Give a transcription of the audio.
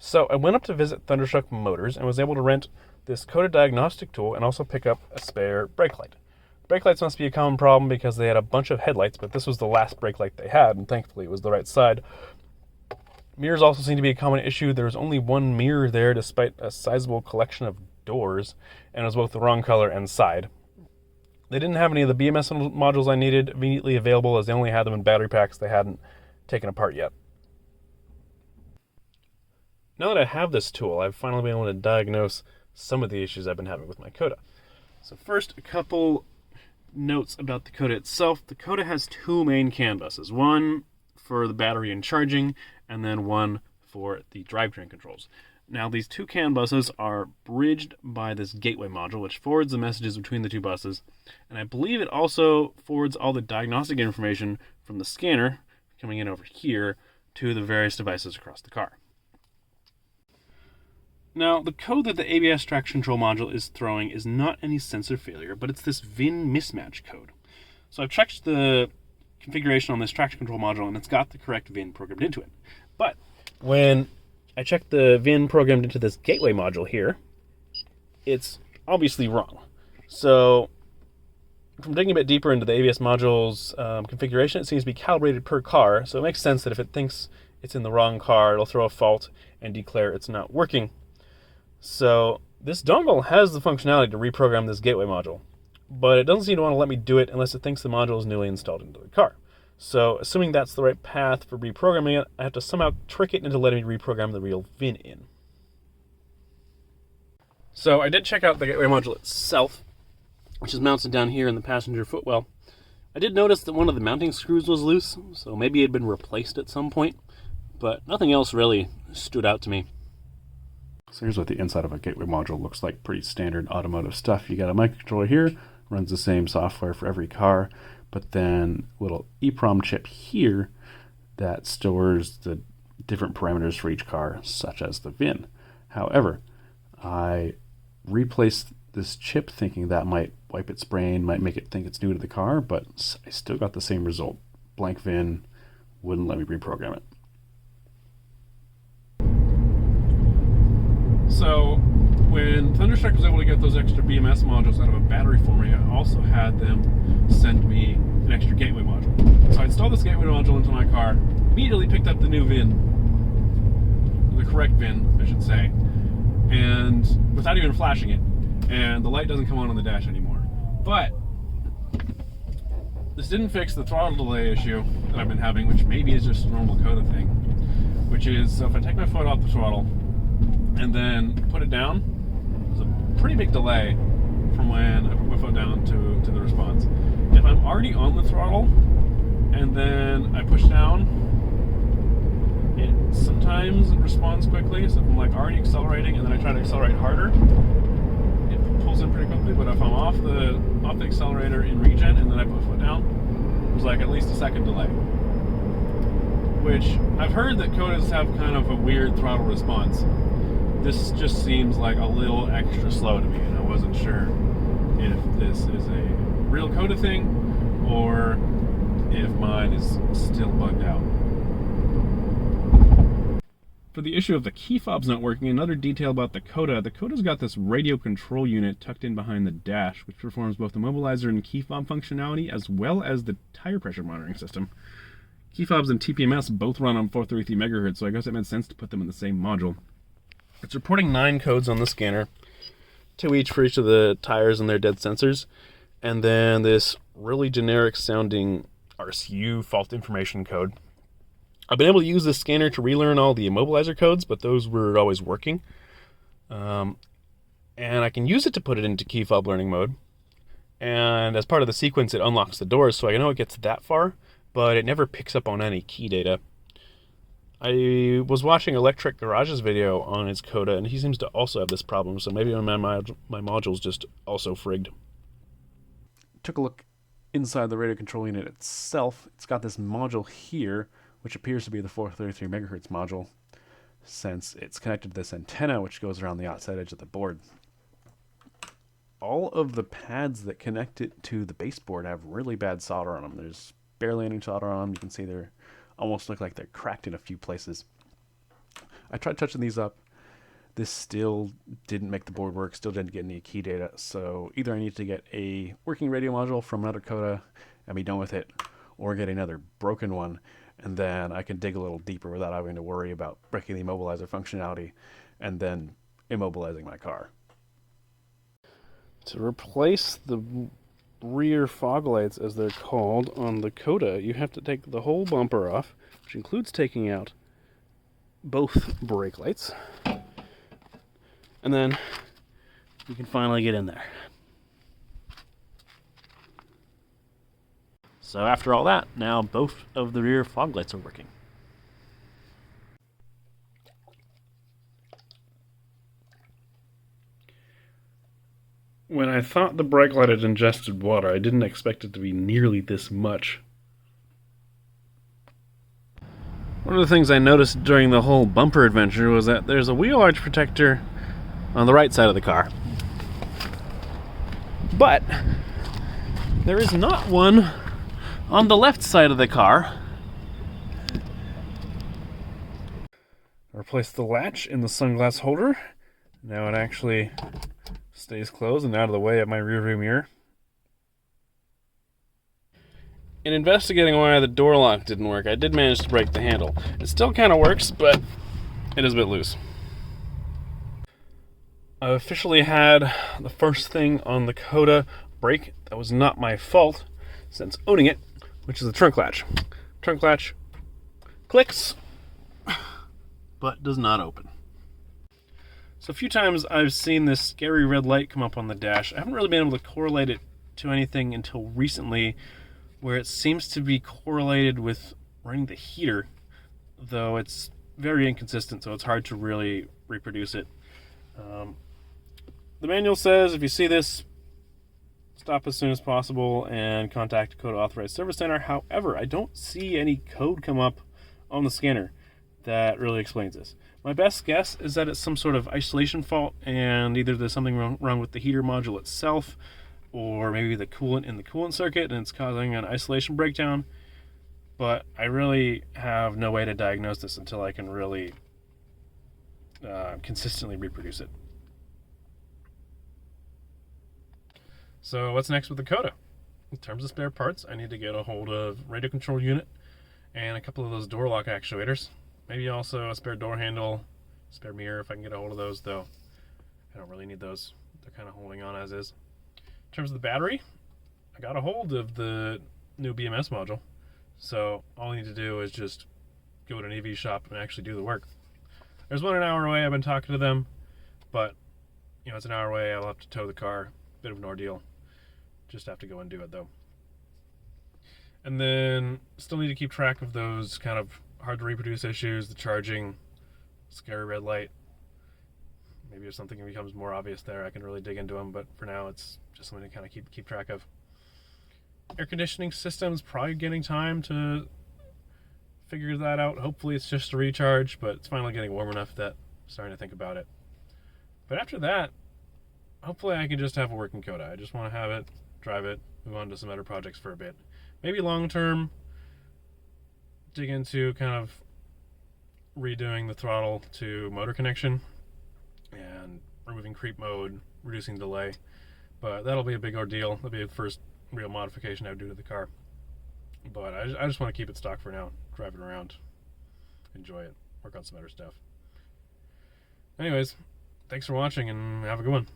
So I went up to visit Thunderstruck Motors and was able to rent this Coda diagnostic tool and also pick up a spare brake light. Brake lights must be a common problem because they had a bunch of headlights, but this was the last brake light they had, and thankfully it was the right side. Mirrors also seem to be a common issue. There was only one mirror there despite a sizable collection of doors, and it was both the wrong color and side. They didn't have any of the BMS modules I needed immediately available, as they only had them in battery packs they hadn't taken apart yet. Now that I have this tool, I've finally been able to diagnose some of the issues I've been having with my Coda. So first, a couple notes about the Coda itself. The Coda has two main CAN buses, one for the battery and charging, and then one for the drivetrain controls. Now, these two CAN buses are bridged by this gateway module, which forwards the messages between the two buses, and I believe it also forwards all the diagnostic information from the scanner coming in over here to the various devices across the car. Now, the code that the ABS traction control module is throwing is not any sensor failure, but it's this VIN mismatch code. So I've checked the configuration on this traction control module, and it's got the correct VIN programmed into it. But when I checked the VIN programmed into this gateway module here, it's obviously wrong. So from digging a bit deeper into the ABS module's configuration, it seems to be calibrated per car, so it makes sense that if it thinks it's in the wrong car, it'll throw a fault and declare it's not working. So this dongle has the functionality to reprogram this gateway module, but it doesn't seem to want to let me do it unless it thinks the module is newly installed into the car. So assuming that's the right path for reprogramming it, I have to somehow trick it into letting me reprogram the real VIN in. So I did check out the gateway module itself, which is mounted down here in the passenger footwell. I did notice that one of the mounting screws was loose, so maybe it had been replaced at some point, but nothing else really stood out to me. So here's what the inside of a gateway module looks like. Pretty standard automotive stuff. You got a microcontroller here, runs the same software for every car, but then a little EEPROM chip here that stores the different parameters for each car, such as the VIN. However, I replaced this chip thinking that might wipe its brain, might make it think it's new to the car, but I still got the same result. Blank VIN, wouldn't let me reprogram it. So when Thunderstruck was able to get those extra BMS modules out of a battery for me, I also had them send me an extra gateway module. So I installed this gateway module into my car, immediately picked up the new VIN, the correct VIN, I should say, and without even flashing it. And the light doesn't come on the dash anymore. But this didn't fix the throttle delay issue that I've been having, which maybe is just a normal Coda thing, which is, so if I take my foot off the throttle and then put it down, there's a pretty big delay from when I put my foot down to the response. If I'm already on the throttle and then I push down, it sometimes responds quickly. So if I'm like already accelerating and then I try to accelerate harder, it pulls in pretty quickly. But if I'm off the accelerator in regen and then I put foot down, there's like at least a second delay. Which I've heard that Codas have kind of a weird throttle response. This just seems like a little extra slow to me, and I wasn't sure if this is a real Coda thing or if mine is still bugged out. For the issue of the key fobs not working, another detail about the Coda's got this radio control unit tucked in behind the dash, which performs both the mobilizer and key fob functionality, as well as the tire pressure monitoring system. Key fobs and TPMS both run on 433 MHz, so I guess it made sense to put them in the same module. It's reporting 9 codes on the scanner, 2 each for each of the tires and their dead sensors, and then this really generic sounding RCU fault information code. I've been able to use this scanner to relearn all the immobilizer codes, but those were always working. And I can use it to put it into key fob learning mode. And as part of the sequence, it unlocks the doors, so I know it gets that far, but it never picks up on any key data. I was watching Electric Garage's video on its Coda, and he seems to also have this problem, so maybe my module's just also frigged. Took a look inside the radio control unit itself. It's got this module here, which appears to be the 433 MHz module, since it's connected to this antenna, which goes around the outside edge of the board. All of the pads that connect it to the baseboard have really bad solder on them. There's barely any solder on them. You can see they're almost look like they're cracked in a few places. I tried touching these up. This still didn't make the board work, still didn't get any key data. So either I need to get a working radio module from another Coda and be done with it, or get another broken one, and then I can dig a little deeper without having to worry about breaking the immobilizer functionality and then immobilizing my car. To replace the rear fog lights, as they're called, on the Coda, you have to take the whole bumper off, which includes taking out both brake lights. And then you can finally get in there. So after all that, now both of the rear fog lights are working. When I thought the brake light had ingested water, I didn't expect it to be nearly this much. One of the things I noticed during the whole bumper adventure was that there's a wheel arch protector on the right side of the car. But there is not one on the left side of the car. I replaced the latch in the sunglass holder. Now it actually stays closed and out of the way of my rearview mirror. In investigating why the door lock didn't work, I did manage to break the handle. It still kind of works, but it is a bit loose. I officially had the first thing on the Coda break that was not my fault since owning it, which is the trunk latch. Trunk latch clicks, but does not open. So a few times I've seen this scary red light come up on the dash. I haven't really been able to correlate it to anything until recently, where it seems to be correlated with running the heater, though it's very inconsistent, so it's hard to really reproduce it. The manual says if you see this, stop as soon as possible and contact Coda Authorized Service Center. However, I don't see any code come up on the scanner that really explains this. My best guess is that it's some sort of isolation fault, and either there's something wrong with the heater module itself, or maybe the coolant in the coolant circuit, and it's causing an isolation breakdown. But I really have no way to diagnose this until I can really consistently reproduce it. So what's next with the Coda? In terms of spare parts, I need to get a hold of radio control unit and a couple of those door lock actuators. Maybe also a spare door handle, spare mirror if I can get a hold of those, though I don't really need those. They're kind of holding on as is. In terms of the battery, I got a hold of the new BMS module. So all I need to do is just go to an EV shop and actually do the work. There's one an hour away. I've been talking to them, but it's an hour away. I'll have to tow the car. Bit of an ordeal. Just have to go and do it though. And then still need to keep track of those kind of hard to reproduce issues, the charging, scary red light. Maybe if something becomes more obvious there, I can really dig into them, but for now it's just something to kind of keep track of. Air conditioning system's probably getting time to figure that out. Hopefully it's just a recharge, but it's finally getting warm enough that I'm starting to think about it. But after that, hopefully I can just have a working Coda. I just want to have it, drive it, move on to some other projects for a bit. Maybe long term, dig into kind of redoing the throttle to motor connection and removing creep mode, reducing delay. But that'll be a big ordeal. That'll be the first real modification I would do to the car. But I just want to keep it stock for now. Drive it around, enjoy it, work on some other stuff. Anyways, thanks for watching and have a good one.